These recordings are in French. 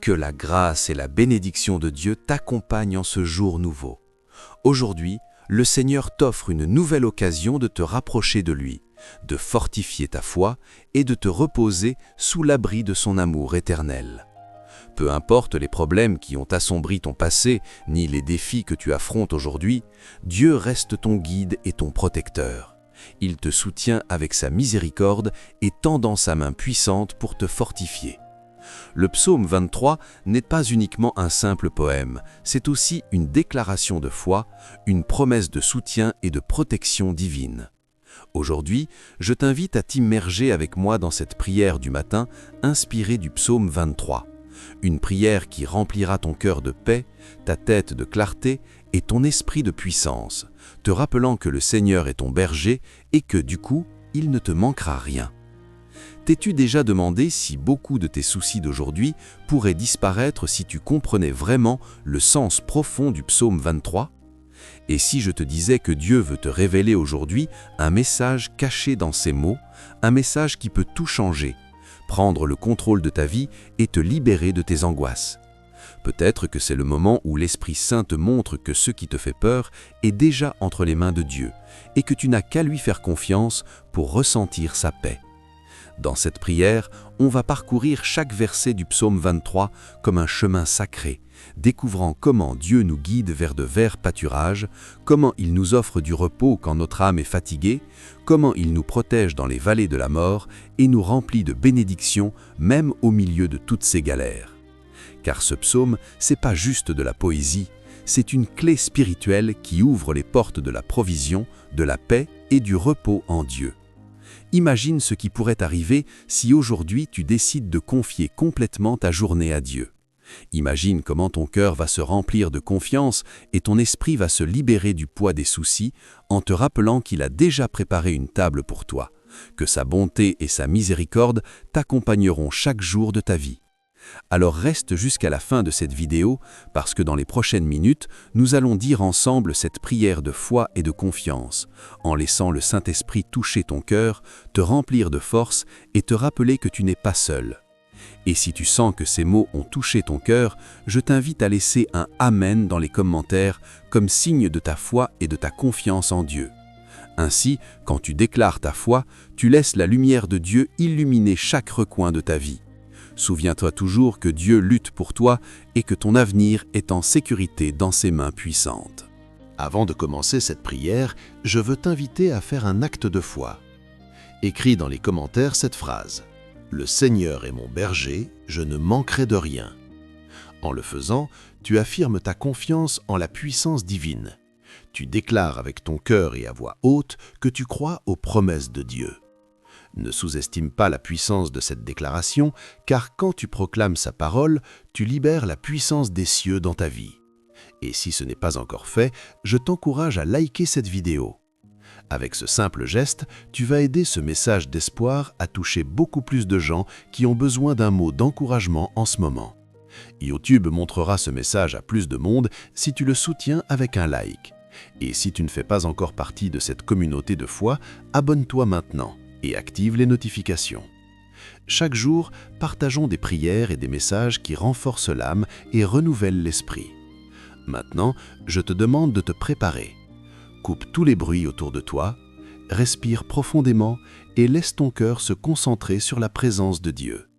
Que la grâce et la bénédiction de Dieu t'accompagnent en ce jour nouveau. Aujourd'hui, le Seigneur t'offre une nouvelle occasion de te rapprocher de lui, de fortifier ta foi et de te reposer sous l'abri de son amour éternel. Peu importe les problèmes qui ont assombri ton passé, ni les défis que tu affrontes aujourd'hui, Dieu reste ton guide et ton protecteur. Il te soutient avec sa miséricorde et tend dans sa main puissante pour te fortifier. Le psaume 23 n'est pas uniquement un simple poème, c'est aussi une déclaration de foi, une promesse de soutien et de protection divine. Aujourd'hui, je t'invite à t'immerger avec moi dans cette prière du matin inspirée du psaume 23. Une prière qui remplira ton cœur de paix, ta tête de clarté et ton esprit de puissance, te rappelant que le Seigneur est ton berger et que, du coup, il ne te manquera rien. T'es-tu déjà demandé si beaucoup de tes soucis d'aujourd'hui pourraient disparaître si tu comprenais vraiment le sens profond du psaume 23 ? Et si je te disais que Dieu veut te révéler aujourd'hui un message caché dans ces mots, un message qui peut tout changer, prendre le contrôle de ta vie et te libérer de tes angoisses. Peut-être que c'est le moment où l'Esprit Saint te montre que ce qui te fait peur est déjà entre les mains de Dieu et que tu n'as qu'à lui faire confiance pour ressentir sa paix. Dans cette prière, on va parcourir chaque verset du psaume 23 comme un chemin sacré, découvrant comment Dieu nous guide vers de verts pâturages, comment il nous offre du repos quand notre âme est fatiguée, comment il nous protège dans les vallées de la mort et nous remplit de bénédictions même au milieu de toutes ces galères. Car ce psaume, c'est pas juste de la poésie, c'est une clé spirituelle qui ouvre les portes de la provision, de la paix et du repos en Dieu. Imagine ce qui pourrait arriver si aujourd'hui tu décides de confier complètement ta journée à Dieu. Imagine comment ton cœur va se remplir de confiance et ton esprit va se libérer du poids des soucis en te rappelant qu'il a déjà préparé une table pour toi, que sa bonté et sa miséricorde t'accompagneront chaque jour de ta vie. Alors reste jusqu'à la fin de cette vidéo parce que dans les prochaines minutes, nous allons dire ensemble cette prière de foi et de confiance, en laissant le Saint-Esprit toucher ton cœur, te remplir de force et te rappeler que tu n'es pas seul. Et si tu sens que ces mots ont touché ton cœur, je t'invite à laisser un « Amen » dans les commentaires comme signe de ta foi et de ta confiance en Dieu. Ainsi, quand tu déclares ta foi, tu laisses la lumière de Dieu illuminer chaque recoin de ta vie. Souviens-toi toujours que Dieu lutte pour toi et que ton avenir est en sécurité dans ses mains puissantes. Avant de commencer cette prière, je veux t'inviter à faire un acte de foi. Écris dans les commentaires cette phrase « Le Seigneur est mon berger, je ne manquerai de rien ». En le faisant, tu affirmes ta confiance en la puissance divine. Tu déclares avec ton cœur et à voix haute que tu crois aux promesses de Dieu. Ne sous-estime pas la puissance de cette déclaration, car quand tu proclames sa parole, tu libères la puissance des cieux dans ta vie. Et si ce n'est pas encore fait, je t'encourage à liker cette vidéo. Avec ce simple geste, tu vas aider ce message d'espoir à toucher beaucoup plus de gens qui ont besoin d'un mot d'encouragement en ce moment. YouTube montrera ce message à plus de monde si tu le soutiens avec un like. Et si tu ne fais pas encore partie de cette communauté de foi, abonne-toi maintenant et active les notifications. Chaque jour, partageons des prières et des messages qui renforcent l'âme et renouvellent l'esprit. Maintenant, je te demande de te préparer. Coupe tous les bruits autour de toi, respire profondément et laisse ton cœur se concentrer sur la présence de Dieu.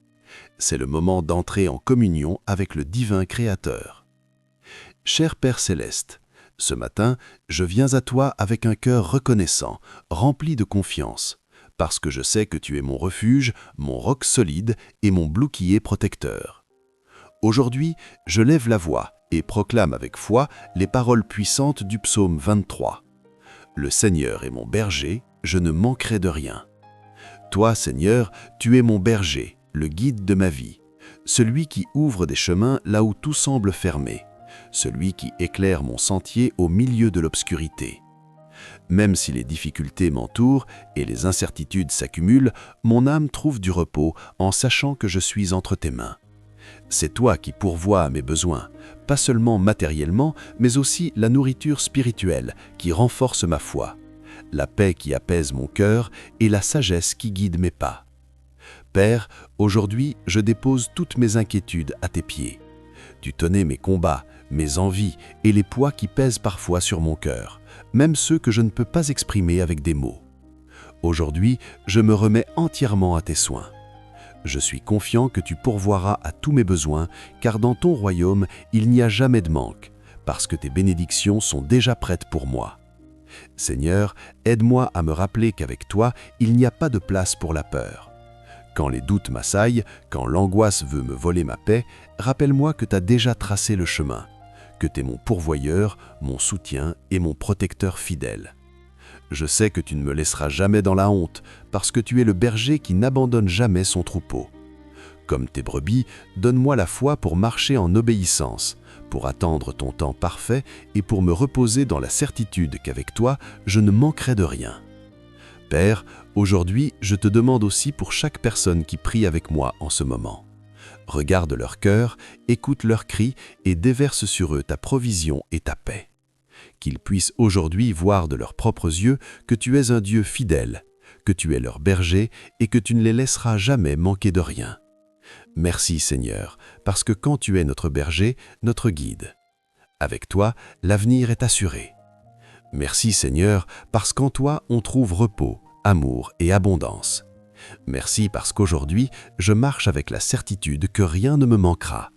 C'est le moment d'entrer en communion avec le divin Créateur. Cher Père Céleste, ce matin, je viens à toi avec un cœur reconnaissant, rempli de confiance, parce que je sais que tu es mon refuge, mon roc solide et mon bouclier protecteur. Aujourd'hui, je lève la voix et proclame avec foi les paroles puissantes du psaume 23. Le Seigneur est mon berger, je ne manquerai de rien. Toi, Seigneur, tu es mon berger, le guide de ma vie, celui qui ouvre des chemins là où tout semble fermé, celui qui éclaire mon sentier au milieu de l'obscurité. Même si les difficultés m'entourent et les incertitudes s'accumulent, mon âme trouve du repos en sachant que je suis entre tes mains. C'est toi qui pourvois à mes besoins, pas seulement matériellement, mais aussi la nourriture spirituelle qui renforce ma foi, la paix qui apaise mon cœur et la sagesse qui guide mes pas. Père, aujourd'hui, je dépose toutes mes inquiétudes à tes pieds. Tu connais mes combats, mes envies et les poids qui pèsent parfois sur mon cœur, même ceux que je ne peux pas exprimer avec des mots. Aujourd'hui, je me remets entièrement à tes soins. Je suis confiant que tu pourvoiras à tous mes besoins, car dans ton royaume, il n'y a jamais de manque, parce que tes bénédictions sont déjà prêtes pour moi. Seigneur, aide-moi à me rappeler qu'avec toi, il n'y a pas de place pour la peur. Quand les doutes m'assaillent, quand l'angoisse veut me voler ma paix, rappelle-moi que tu as déjà tracé le chemin, que tu es mon pourvoyeur, mon soutien et mon protecteur fidèle. Je sais que tu ne me laisseras jamais dans la honte, parce que tu es le berger qui n'abandonne jamais son troupeau. Comme tes brebis, donne-moi la foi pour marcher en obéissance, pour attendre ton temps parfait et pour me reposer dans la certitude qu'avec toi, je ne manquerai de rien. Père, aujourd'hui, je te demande aussi pour chaque personne qui prie avec moi en ce moment. Regarde leur cœur, écoute leurs cris et déverse sur eux ta provision et ta paix. Qu'ils puissent aujourd'hui voir de leurs propres yeux que tu es un Dieu fidèle, que tu es leur berger et que tu ne les laisseras jamais manquer de rien. Merci Seigneur, parce que quand tu es notre berger, notre guide. Avec toi, l'avenir est assuré. Merci Seigneur, parce qu'en toi on trouve repos, amour et abondance. Merci parce qu'aujourd'hui, je marche avec la certitude que rien ne me manquera.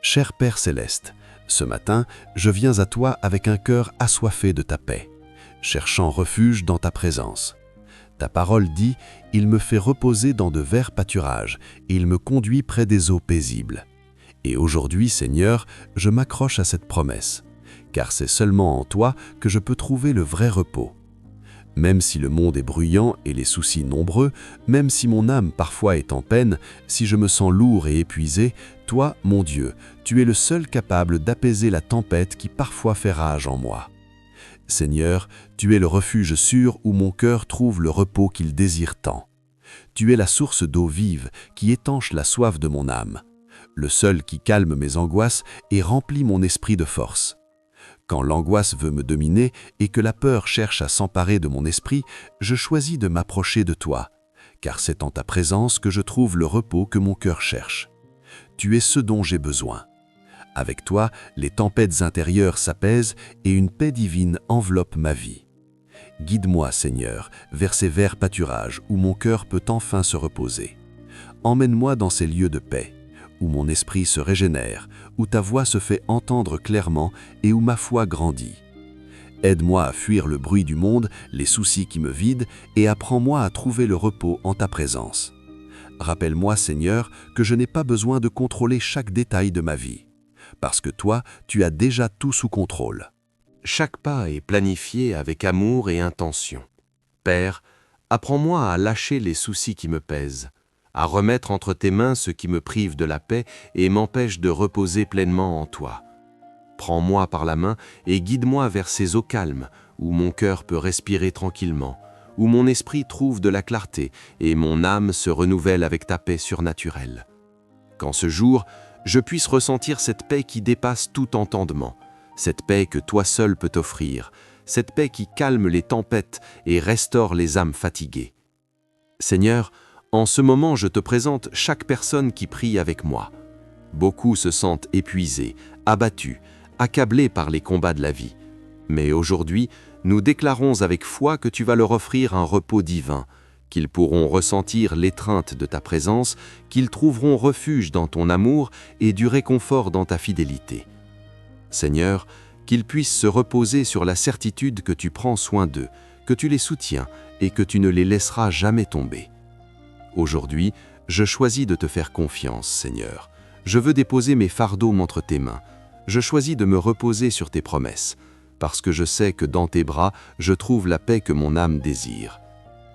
Cher Père Céleste, ce matin, je viens à toi avec un cœur assoiffé de ta paix, cherchant refuge dans ta présence. Ta parole dit « Il me fait reposer dans de verts pâturages et il me conduit près des eaux paisibles. » Et aujourd'hui, Seigneur, je m'accroche à cette promesse, car c'est seulement en toi que je peux trouver le vrai repos. Même si le monde est bruyant et les soucis nombreux, même si mon âme parfois est en peine, si je me sens lourd et épuisé, toi, mon Dieu, tu es le seul capable d'apaiser la tempête qui parfois fait rage en moi. Seigneur, tu es le refuge sûr où mon cœur trouve le repos qu'il désire tant. Tu es la source d'eau vive qui étanche la soif de mon âme, le seul qui calme mes angoisses et remplit mon esprit de force. Quand l'angoisse veut me dominer et que la peur cherche à s'emparer de mon esprit, je choisis de m'approcher de toi, car c'est en ta présence que je trouve le repos que mon cœur cherche. Tu es ce dont j'ai besoin. Avec toi, les tempêtes intérieures s'apaisent et une paix divine enveloppe ma vie. Guide-moi, Seigneur, vers ces verts pâturages où mon cœur peut enfin se reposer. Emmène-moi dans ces lieux de paix, où mon esprit se régénère, où ta voix se fait entendre clairement et où ma foi grandit. Aide-moi à fuir le bruit du monde, les soucis qui me vident, et apprends-moi à trouver le repos en ta présence. Rappelle-moi, Seigneur, que je n'ai pas besoin de contrôler chaque détail de ma vie, parce que toi, tu as déjà tout sous contrôle. Chaque pas est planifié avec amour et intention. Père, apprends-moi à lâcher les soucis qui me pèsent, à remettre entre tes mains ce qui me prive de la paix et m'empêche de reposer pleinement en toi. Prends-moi par la main et guide-moi vers ces eaux calmes où mon cœur peut respirer tranquillement, où mon esprit trouve de la clarté et mon âme se renouvelle avec ta paix surnaturelle. Qu'en ce jour, je puisse ressentir cette paix qui dépasse tout entendement, cette paix que toi seul peux t'offrir, cette paix qui calme les tempêtes et restaure les âmes fatiguées. Seigneur, en ce moment, je te présente chaque personne qui prie avec moi. Beaucoup se sentent épuisés, abattus, accablés par les combats de la vie. Mais aujourd'hui, nous déclarons avec foi que tu vas leur offrir un repos divin, qu'ils pourront ressentir l'étreinte de ta présence, qu'ils trouveront refuge dans ton amour et du réconfort dans ta fidélité. Seigneur, qu'ils puissent se reposer sur la certitude que tu prends soin d'eux, que tu les soutiens et que tu ne les laisseras jamais tomber. Aujourd'hui, je choisis de te faire confiance, Seigneur. Je veux déposer mes fardeaux entre tes mains. Je choisis de me reposer sur tes promesses, parce que je sais que dans tes bras, je trouve la paix que mon âme désire.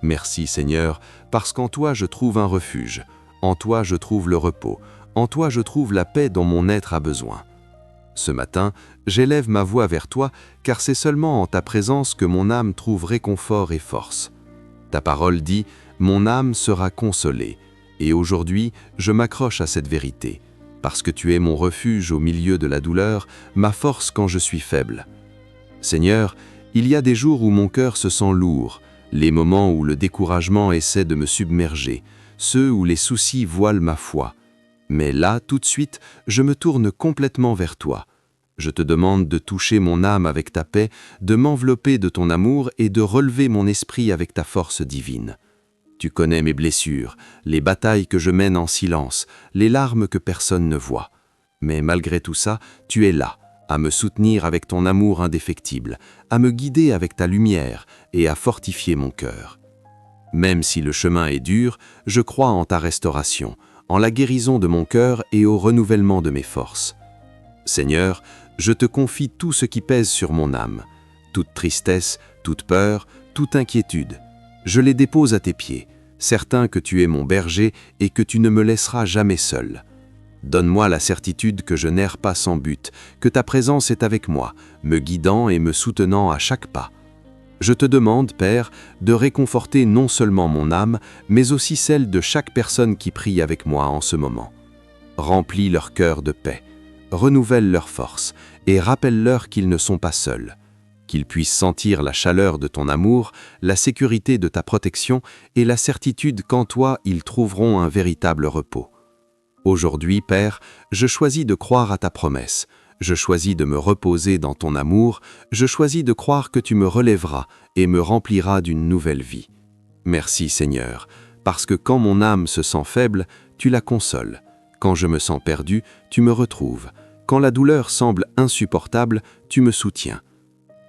Merci, Seigneur, parce qu'en toi je trouve un refuge, en toi je trouve le repos, en toi je trouve la paix dont mon être a besoin. Ce matin, j'élève ma voix vers toi, car c'est seulement en ta présence que mon âme trouve réconfort et force. Ta parole dit « Mon âme sera consolée », et aujourd'hui, je m'accroche à cette vérité, parce que tu es mon refuge au milieu de la douleur, ma force quand je suis faible. Seigneur, il y a des jours où mon cœur se sent lourd, les moments où le découragement essaie de me submerger, ceux où les soucis voilent ma foi. Mais là, tout de suite, je me tourne complètement vers toi. Je te demande de toucher mon âme avec ta paix, de m'envelopper de ton amour et de relever mon esprit avec ta force divine. Tu connais mes blessures, les batailles que je mène en silence, les larmes que personne ne voit. Mais malgré tout ça, tu es là, à me soutenir avec ton amour indéfectible, à me guider avec ta lumière et à fortifier mon cœur. Même si le chemin est dur, je crois en ta restauration, en la guérison de mon cœur et au renouvellement de mes forces. Seigneur, je te confie tout ce qui pèse sur mon âme, toute tristesse, toute peur, toute inquiétude. Je les dépose à tes pieds, certain que tu es mon berger et que tu ne me laisseras jamais seul. Donne-moi la certitude que je n'erre pas sans but, que ta présence est avec moi, me guidant et me soutenant à chaque pas. Je te demande, Père, de réconforter non seulement mon âme, mais aussi celle de chaque personne qui prie avec moi en ce moment. Remplis leur cœur de paix, renouvelle leurs forces et rappelle-leur qu'ils ne sont pas seuls, qu'ils puissent sentir la chaleur de ton amour, la sécurité de ta protection et la certitude qu'en toi ils trouveront un véritable repos. Aujourd'hui, Père, je choisis de croire à ta promesse, je choisis de me reposer dans ton amour, je choisis de croire que tu me relèveras et me rempliras d'une nouvelle vie. Merci Seigneur, parce que quand mon âme se sent faible, tu la consoles. Quand je me sens perdu, tu me retrouves. Quand la douleur semble insupportable, tu me soutiens.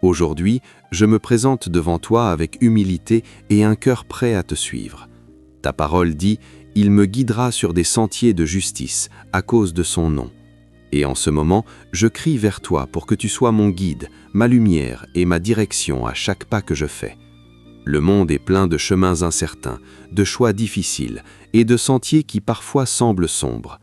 Aujourd'hui, je me présente devant toi avec humilité et un cœur prêt à te suivre. Ta parole dit « Il me guidera sur des sentiers de justice à cause de son nom ». Et en ce moment, je crie vers toi pour que tu sois mon guide, ma lumière et ma direction à chaque pas que je fais. Le monde est plein de chemins incertains, de choix difficiles et de sentiers qui parfois semblent sombres.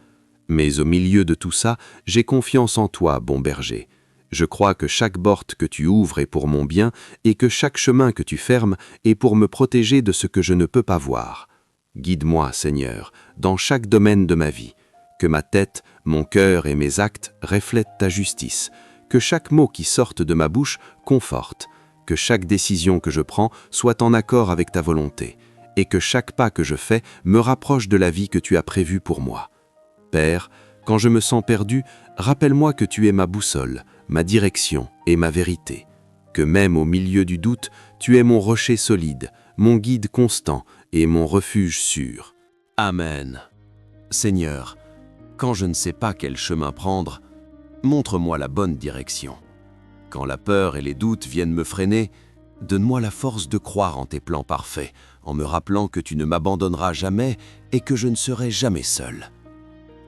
Mais au milieu de tout ça, j'ai confiance en toi, bon berger. Je crois que chaque porte que tu ouvres est pour mon bien et que chaque chemin que tu fermes est pour me protéger de ce que je ne peux pas voir. Guide-moi, Seigneur, dans chaque domaine de ma vie. Que ma tête, mon cœur et mes actes reflètent ta justice. Que chaque mot qui sorte de ma bouche conforte. Que chaque décision que je prends soit en accord avec ta volonté. Et que chaque pas que je fais me rapproche de la vie que tu as prévue pour moi. Père, quand je me sens perdu, rappelle-moi que tu es ma boussole, ma direction et ma vérité. Que même au milieu du doute, tu es mon rocher solide, mon guide constant et mon refuge sûr. Amen. Seigneur, quand je ne sais pas quel chemin prendre, montre-moi la bonne direction. Quand la peur et les doutes viennent me freiner, donne-moi la force de croire en tes plans parfaits, en me rappelant que tu ne m'abandonneras jamais et que je ne serai jamais seul.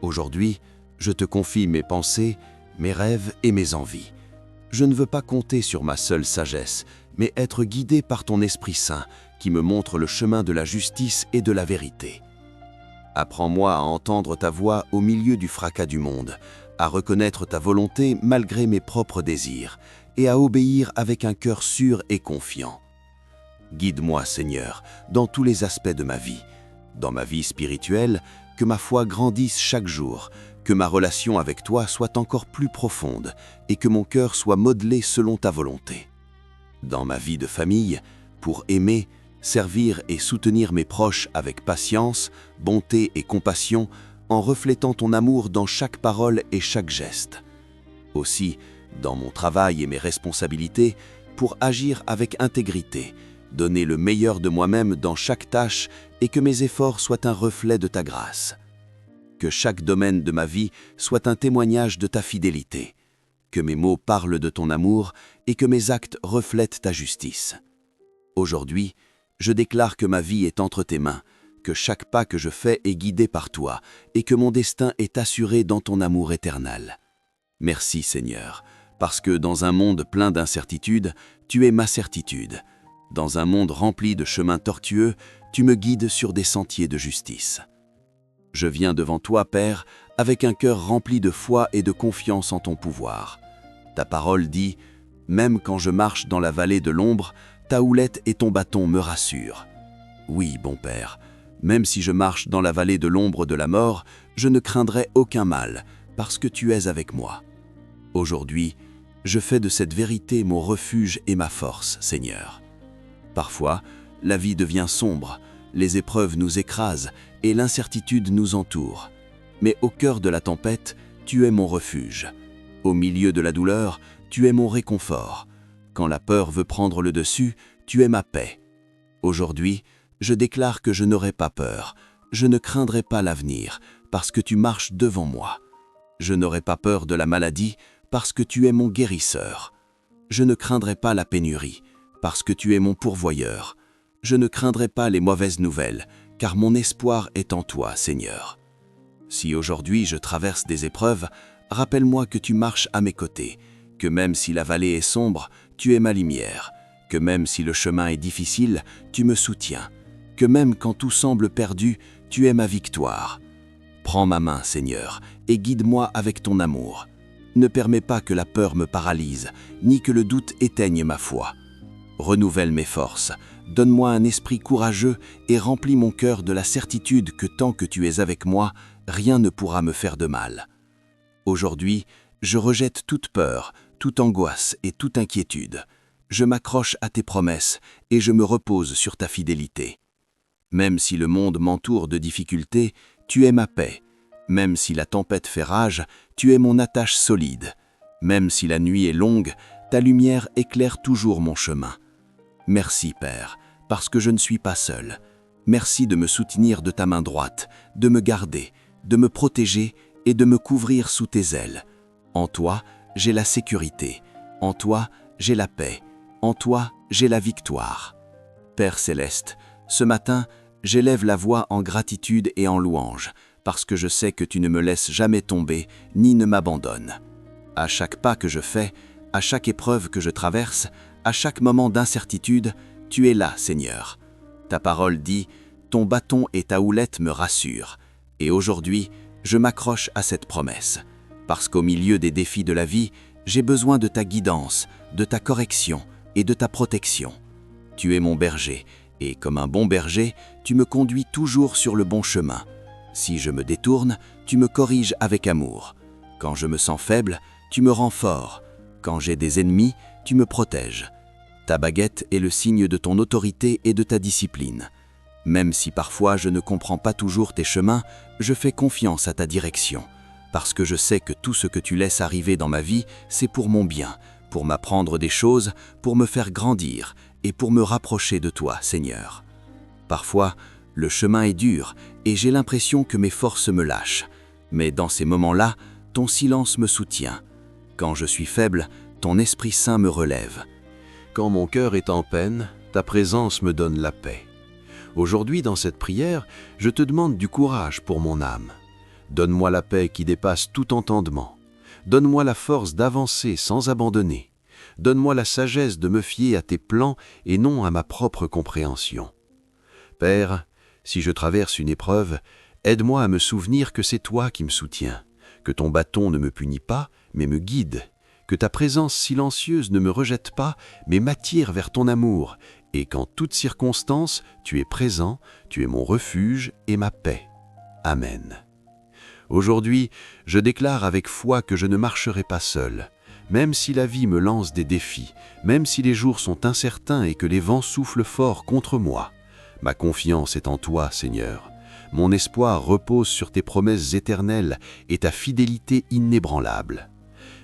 Aujourd'hui, je te confie mes pensées, mes rêves et mes envies. Je ne veux pas compter sur ma seule sagesse, mais être guidé par ton Esprit Saint qui me montre le chemin de la justice et de la vérité. Apprends-moi à entendre ta voix au milieu du fracas du monde, à reconnaître ta volonté malgré mes propres désirs et à obéir avec un cœur sûr et confiant. Guide-moi, Seigneur, dans tous les aspects de ma vie spirituelle, que ma foi grandisse chaque jour, que ma relation avec toi soit encore plus profonde et que mon cœur soit modelé selon ta volonté. Dans ma vie de famille, pour aimer, servir et soutenir mes proches avec patience, bonté et compassion, en reflétant ton amour dans chaque parole et chaque geste. Aussi, dans mon travail et mes responsabilités, pour agir avec intégrité, donner le meilleur de moi-même dans chaque tâche et que mes efforts soient un reflet de ta grâce. Que chaque domaine de ma vie soit un témoignage de ta fidélité, que mes mots parlent de ton amour et que mes actes reflètent ta justice. Aujourd'hui, je déclare que ma vie est entre tes mains, que chaque pas que je fais est guidé par toi et que mon destin est assuré dans ton amour éternel. Merci Seigneur, parce que dans un monde plein d'incertitudes, tu es ma certitude. Dans un monde rempli de chemins tortueux, tu me guides sur des sentiers de justice. Je viens devant toi, Père, avec un cœur rempli de foi et de confiance en ton pouvoir. Ta parole dit « Même quand je marche dans la vallée de l'ombre, ta houlette et ton bâton me rassurent. » Oui, bon Père, même si je marche dans la vallée de l'ombre de la mort, je ne craindrai aucun mal, parce que tu es avec moi. Aujourd'hui, je fais de cette vérité mon refuge et ma force, Seigneur. Parfois, la vie devient sombre, Les épreuves nous écrasent et l'incertitude nous entoure. Mais au cœur de la tempête, tu es mon refuge. Au milieu de la douleur, tu es mon réconfort. Quand la peur veut prendre le dessus, tu es ma paix. Aujourd'hui, je déclare que je n'aurai pas peur. Je ne craindrai pas l'avenir, parce que tu marches devant moi. Je n'aurai pas peur de la maladie, parce que tu es mon guérisseur. Je ne craindrai pas la pénurie, parce que tu es mon pourvoyeur. Je ne craindrai pas les mauvaises nouvelles, car mon espoir est en toi, Seigneur. Si aujourd'hui je traverse des épreuves, rappelle-moi que tu marches à mes côtés, que même si la vallée est sombre, tu es ma lumière, que même si le chemin est difficile, tu me soutiens, que même quand tout semble perdu, tu es ma victoire. Prends ma main, Seigneur, et guide-moi avec ton amour. Ne permets pas que la peur me paralyse, ni que le doute éteigne ma foi. Renouvelle mes forces, donne-moi un esprit courageux et remplis mon cœur de la certitude que tant que tu es avec moi, rien ne pourra me faire de mal. Aujourd'hui, je rejette toute peur, toute angoisse et toute inquiétude. Je m'accroche à tes promesses et je me repose sur ta fidélité. Même si le monde m'entoure de difficultés, tu es ma paix. Même si la tempête fait rage, tu es mon attache solide. Même si la nuit est longue, ta lumière éclaire toujours mon chemin. Merci, Père, parce que je ne suis pas seul. Merci de me soutenir de ta main droite, de me garder, de me protéger et de me couvrir sous tes ailes. En toi, j'ai la sécurité. En toi, j'ai la paix. En toi, j'ai la victoire. Père céleste, ce matin, j'élève la voix en gratitude et en louange, parce que je sais que tu ne me laisses jamais tomber, ni ne m'abandonnes. À chaque pas que je fais, à chaque épreuve que je traverse, à chaque moment d'incertitude, tu es là, Seigneur. Ta parole dit « Ton bâton et ta houlette me rassurent ». Et aujourd'hui, je m'accroche à cette promesse, parce qu'au milieu des défis de la vie, j'ai besoin de ta guidance, de ta correction et de ta protection. Tu es mon berger, et comme un bon berger, tu me conduis toujours sur le bon chemin. Si je me détourne, tu me corriges avec amour. Quand je me sens faible, tu me rends fort. Quand j'ai des ennemis, tu me protèges. Ta baguette est le signe de ton autorité et de ta discipline. Même si parfois je ne comprends pas toujours tes chemins, je fais confiance à ta direction, parce que je sais que tout ce que tu laisses arriver dans ma vie, c'est pour mon bien, pour m'apprendre des choses, pour me faire grandir et pour me rapprocher de toi, Seigneur. Parfois, le chemin est dur et j'ai l'impression que mes forces me lâchent. Mais dans ces moments-là, ton silence me soutient. Quand je suis faible, ton Esprit Saint me relève. Quand mon cœur est en peine, ta présence me donne la paix. Aujourd'hui, dans cette prière, je te demande du courage pour mon âme. Donne-moi la paix qui dépasse tout entendement. Donne-moi la force d'avancer sans abandonner. Donne-moi la sagesse de me fier à tes plans et non à ma propre compréhension. Père, si je traverse une épreuve, aide-moi à me souvenir que c'est toi qui me soutiens, que ton bâton ne me punit pas, mais me guide, que ta présence silencieuse ne me rejette pas, mais m'attire vers ton amour, et qu'en toutes circonstances, tu es présent, tu es mon refuge et ma paix. Amen. Aujourd'hui, je déclare avec foi que je ne marcherai pas seul. Même si la vie me lance des défis, même si les jours sont incertains et que les vents soufflent fort contre moi, ma confiance est en toi, Seigneur. Mon espoir repose sur tes promesses éternelles et ta fidélité inébranlable.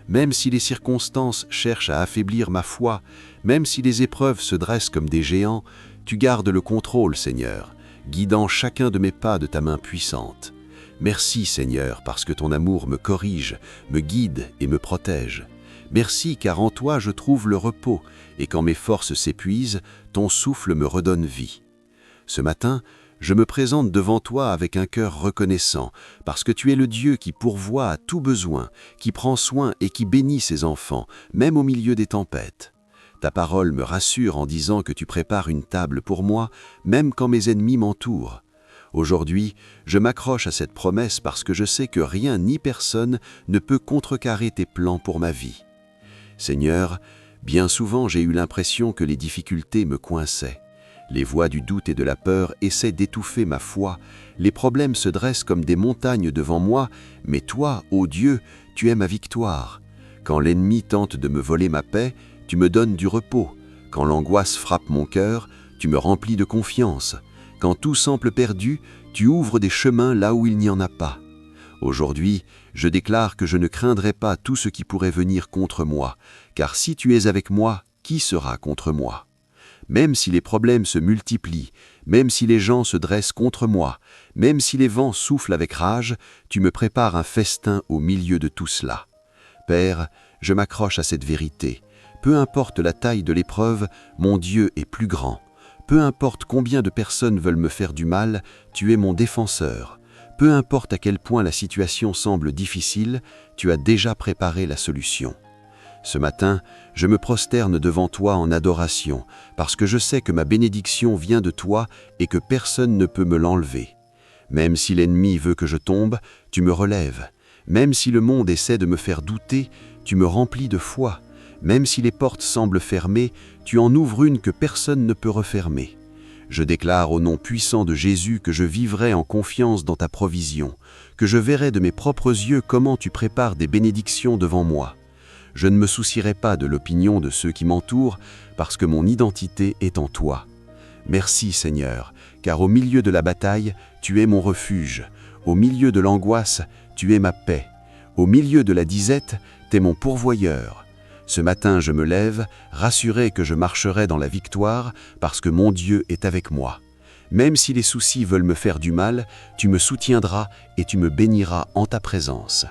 Même si les circonstances cherchent à affaiblir ma foi, même si les épreuves se dressent comme des géants, tu gardes le contrôle, Seigneur, guidant chacun de mes pas de ta main puissante. Merci, Seigneur, parce que ton amour me corrige, me guide et me protège. Merci, car en toi je trouve le repos, et quand mes forces s'épuisent, ton souffle me redonne vie. Ce matin, je me présente devant toi avec un cœur reconnaissant, parce que tu es le Dieu qui pourvoit à tout besoin, qui prend soin et qui bénit ses enfants, même au milieu des tempêtes. Ta parole me rassure en disant que tu prépares une table pour moi, même quand mes ennemis m'entourent. Aujourd'hui, je m'accroche à cette promesse parce que je sais que rien ni personne ne peut contrecarrer tes plans pour ma vie. Seigneur, bien souvent j'ai eu l'impression que les difficultés me coinçaient. Les voix du doute et de la peur essaient d'étouffer ma foi. Les problèmes se dressent comme des montagnes devant moi, mais toi, ô Dieu, tu es ma victoire. Quand l'ennemi tente de me voler ma paix, tu me donnes du repos. Quand l'angoisse frappe mon cœur, tu me remplis de confiance. Quand tout semble perdu, tu ouvres des chemins là où il n'y en a pas. Aujourd'hui, je déclare que je ne craindrai pas tout ce qui pourrait venir contre moi, car si tu es avec moi, qui sera contre moi? Même si les problèmes se multiplient, même si les gens se dressent contre moi, même si les vents soufflent avec rage, tu me prépares un festin au milieu de tout cela. Père, je m'accroche à cette vérité. Peu importe la taille de l'épreuve, mon Dieu est plus grand. Peu importe combien de personnes veulent me faire du mal, tu es mon défenseur. Peu importe à quel point la situation semble difficile, tu as déjà préparé la solution. Ce matin, je me prosterne devant toi en adoration, parce que je sais que ma bénédiction vient de toi et que personne ne peut me l'enlever. Même si l'ennemi veut que je tombe, tu me relèves. Même si le monde essaie de me faire douter, tu me remplis de foi. Même si les portes semblent fermées, tu en ouvres une que personne ne peut refermer. Je déclare au nom puissant de Jésus que je vivrai en confiance dans ta provision, que je verrai de mes propres yeux comment tu prépares des bénédictions devant moi. Je ne me soucierai pas de l'opinion de ceux qui m'entourent, parce que mon identité est en toi. Merci Seigneur, car au milieu de la bataille, tu es mon refuge. Au milieu de l'angoisse, tu es ma paix. Au milieu de la disette, tu es mon pourvoyeur. Ce matin, je me lève, rassuré que je marcherai dans la victoire, parce que mon Dieu est avec moi. Même si les soucis veulent me faire du mal, tu me soutiendras et tu me béniras en ta présence.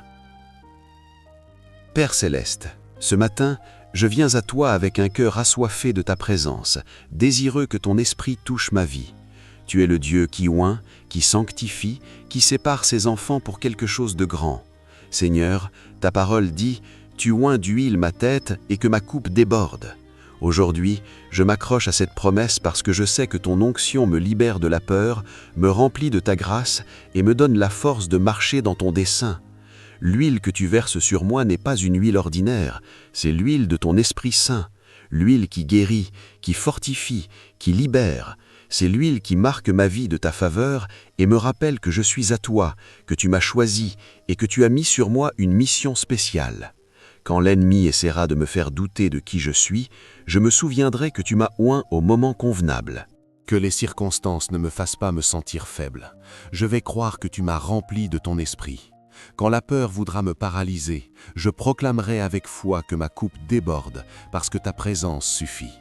Père céleste, ce matin, je viens à toi avec un cœur assoiffé de ta présence, désireux que ton esprit touche ma vie. Tu es le Dieu qui oint, qui sanctifie, qui sépare ses enfants pour quelque chose de grand. Seigneur, ta parole dit « Tu oins d'huile ma tête et que ma coupe déborde ». Aujourd'hui, je m'accroche à cette promesse parce que je sais que ton onction me libère de la peur, me remplit de ta grâce et me donne la force de marcher dans ton dessein. L'huile que tu verses sur moi n'est pas une huile ordinaire, c'est l'huile de ton Esprit Saint, l'huile qui guérit, qui fortifie, qui libère. C'est l'huile qui marque ma vie de ta faveur et me rappelle que je suis à toi, que tu m'as choisi et que tu as mis sur moi une mission spéciale. Quand l'ennemi essaiera de me faire douter de qui je suis, je me souviendrai que tu m'as oint au moment convenable. Que les circonstances ne me fassent pas me sentir faible. Je vais croire que tu m'as rempli de ton esprit. Quand la peur voudra me paralyser, je proclamerai avec foi que ma coupe déborde parce que ta présence suffit.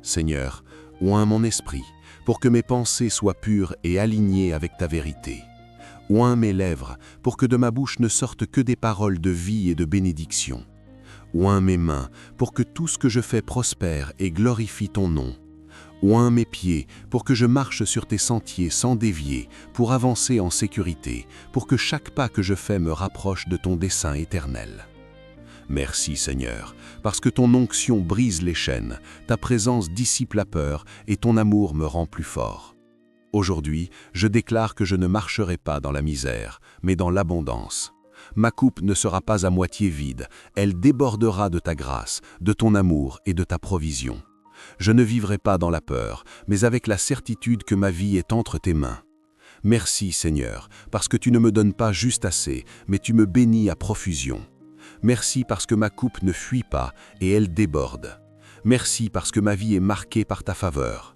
Seigneur, oins mon esprit pour que mes pensées soient pures et alignées avec ta vérité. Oins mes lèvres pour que de ma bouche ne sortent que des paroles de vie et de bénédiction. Oins mes mains pour que tout ce que je fais prospère et glorifie ton nom. Oins mes pieds pour que je marche sur tes sentiers sans dévier, pour avancer en sécurité, pour que chaque pas que je fais me rapproche de ton dessein éternel. Merci Seigneur, parce que ton onction brise les chaînes, ta présence dissipe la peur et ton amour me rend plus fort. Aujourd'hui, je déclare que je ne marcherai pas dans la misère, mais dans l'abondance. Ma coupe ne sera pas à moitié vide, elle débordera de ta grâce, de ton amour et de ta provision. Je ne vivrai pas dans la peur, mais avec la certitude que ma vie est entre tes mains. Merci Seigneur, parce que tu ne me donnes pas juste assez, mais tu me bénis à profusion. Merci parce que ma coupe ne fuit pas et elle déborde. Merci parce que ma vie est marquée par ta faveur.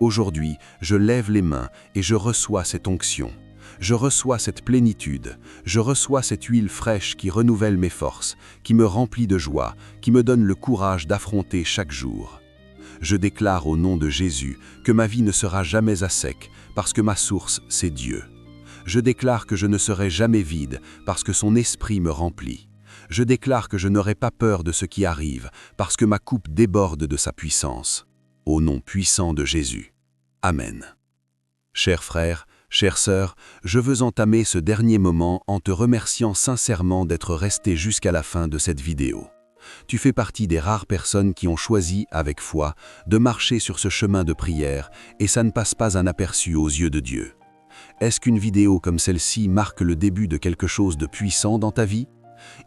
Aujourd'hui, je lève les mains et je reçois cette onction. Je reçois cette plénitude, je reçois cette huile fraîche qui renouvelle mes forces, qui me remplit de joie, qui me donne le courage d'affronter chaque jour. Je déclare au nom de Jésus que ma vie ne sera jamais à sec, parce que ma source, c'est Dieu. Je déclare que je ne serai jamais vide, parce que son esprit me remplit. Je déclare que je n'aurai pas peur de ce qui arrive, parce que ma coupe déborde de sa puissance. Au nom puissant de Jésus. Amen. Chers frères, chères sœurs, je veux entamer ce dernier moment en te remerciant sincèrement d'être resté jusqu'à la fin de cette vidéo. Tu fais partie des rares personnes qui ont choisi, avec foi, de marcher sur ce chemin de prière et ça ne passe pas inaperçu aux yeux de Dieu. Est-ce qu'une vidéo comme celle-ci marque le début de quelque chose de puissant dans ta vie?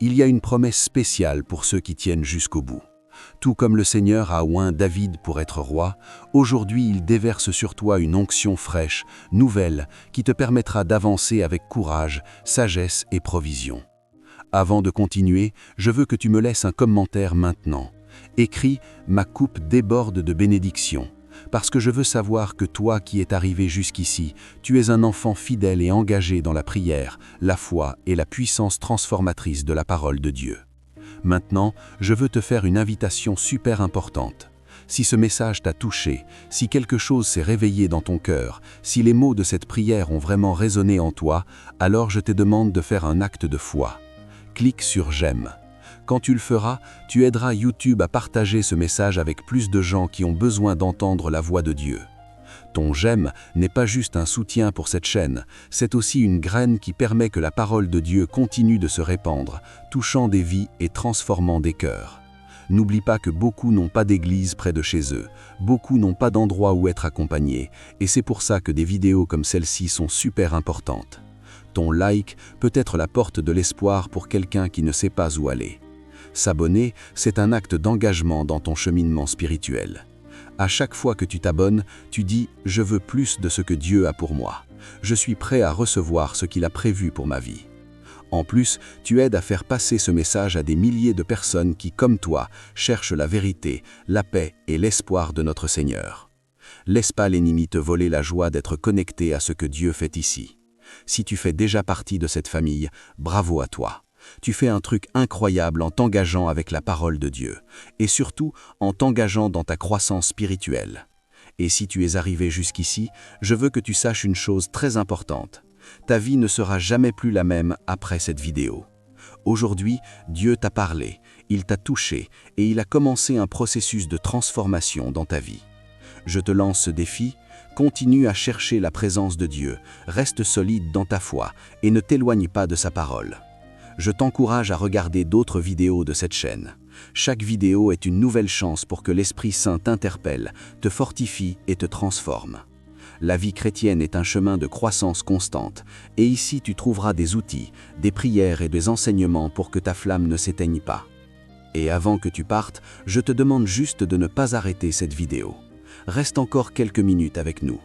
Il y a une promesse spéciale pour ceux qui tiennent jusqu'au bout. Tout comme le Seigneur a oint David pour être roi, aujourd'hui il déverse sur toi une onction fraîche, nouvelle, qui te permettra d'avancer avec courage, sagesse et provision. Avant de continuer, je veux que tu me laisses un commentaire maintenant. Écris « Ma coupe déborde de bénédictions ». parce que je veux savoir que toi qui es arrivé jusqu'ici, tu es un enfant fidèle et engagé dans la prière, la foi et la puissance transformatrice de la parole de Dieu. Maintenant, je veux te faire une invitation super importante. Si ce message t'a touché, si quelque chose s'est réveillé dans ton cœur, si les mots de cette prière ont vraiment résonné en toi, alors je te demande de faire un acte de foi. Clique sur « J'aime ». Quand tu le feras, tu aideras YouTube à partager ce message avec plus de gens qui ont besoin d'entendre la voix de Dieu. Ton « J'aime » n'est pas juste un soutien pour cette chaîne, c'est aussi une graine qui permet que la parole de Dieu continue de se répandre, touchant des vies et transformant des cœurs. N'oublie pas que beaucoup n'ont pas d'église près de chez eux, beaucoup n'ont pas d'endroit où être accompagnés, et c'est pour ça que des vidéos comme celle-ci sont super importantes. Ton like peut être la porte de l'espoir pour quelqu'un qui ne sait pas où aller. S'abonner, c'est un acte d'engagement dans ton cheminement spirituel. À chaque fois que tu t'abonnes, tu dis « Je veux plus de ce que Dieu a pour moi. Je suis prêt à recevoir ce qu'il a prévu pour ma vie. » En plus, tu aides à faire passer ce message à des milliers de personnes qui, comme toi, cherchent la vérité, la paix et l'espoir de notre Seigneur. Laisse pas l'ennemi te voler la joie d'être connecté à ce que Dieu fait ici. Si tu fais déjà partie de cette famille, bravo à toi. Tu fais un truc incroyable en t'engageant avec la parole de Dieu, et surtout en t'engageant dans ta croissance spirituelle. Et si tu es arrivé jusqu'ici, je veux que tu saches une chose très importante. Ta vie ne sera jamais plus la même après cette vidéo. Aujourd'hui, Dieu t'a parlé, il t'a touché et il a commencé un processus de transformation dans ta vie. Je te lance ce défi, continue à chercher la présence de Dieu, reste solide dans ta foi et ne t'éloigne pas de sa parole. Je t'encourage à regarder d'autres vidéos de cette chaîne. Chaque vidéo est une nouvelle chance pour que l'Esprit Saint t'interpelle, te fortifie et te transforme. La vie chrétienne est un chemin de croissance constante, et ici tu trouveras des outils, des prières et des enseignements pour que ta flamme ne s'éteigne pas. Et avant que tu partes, je te demande juste de ne pas arrêter cette vidéo. Reste encore quelques minutes avec nous.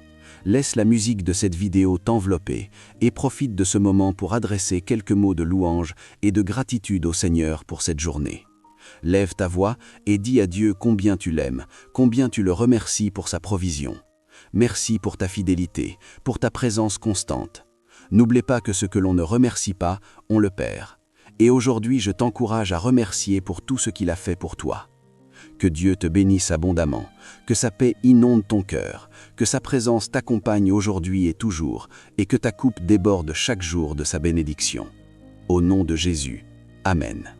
Laisse la musique de cette vidéo t'envelopper et profite de ce moment pour adresser quelques mots de louange et de gratitude au Seigneur pour cette journée. Lève ta voix et dis à Dieu combien tu l'aimes, combien tu le remercies pour sa provision. Merci pour ta fidélité, pour ta présence constante. N'oublie pas que ce que l'on ne remercie pas, on le perd. Et aujourd'hui, je t'encourage à remercier pour tout ce qu'il a fait pour toi. Que Dieu te bénisse abondamment, que sa paix inonde ton cœur, que sa présence t'accompagne aujourd'hui et toujours, et que ta coupe déborde chaque jour de sa bénédiction. Au nom de Jésus. Amen.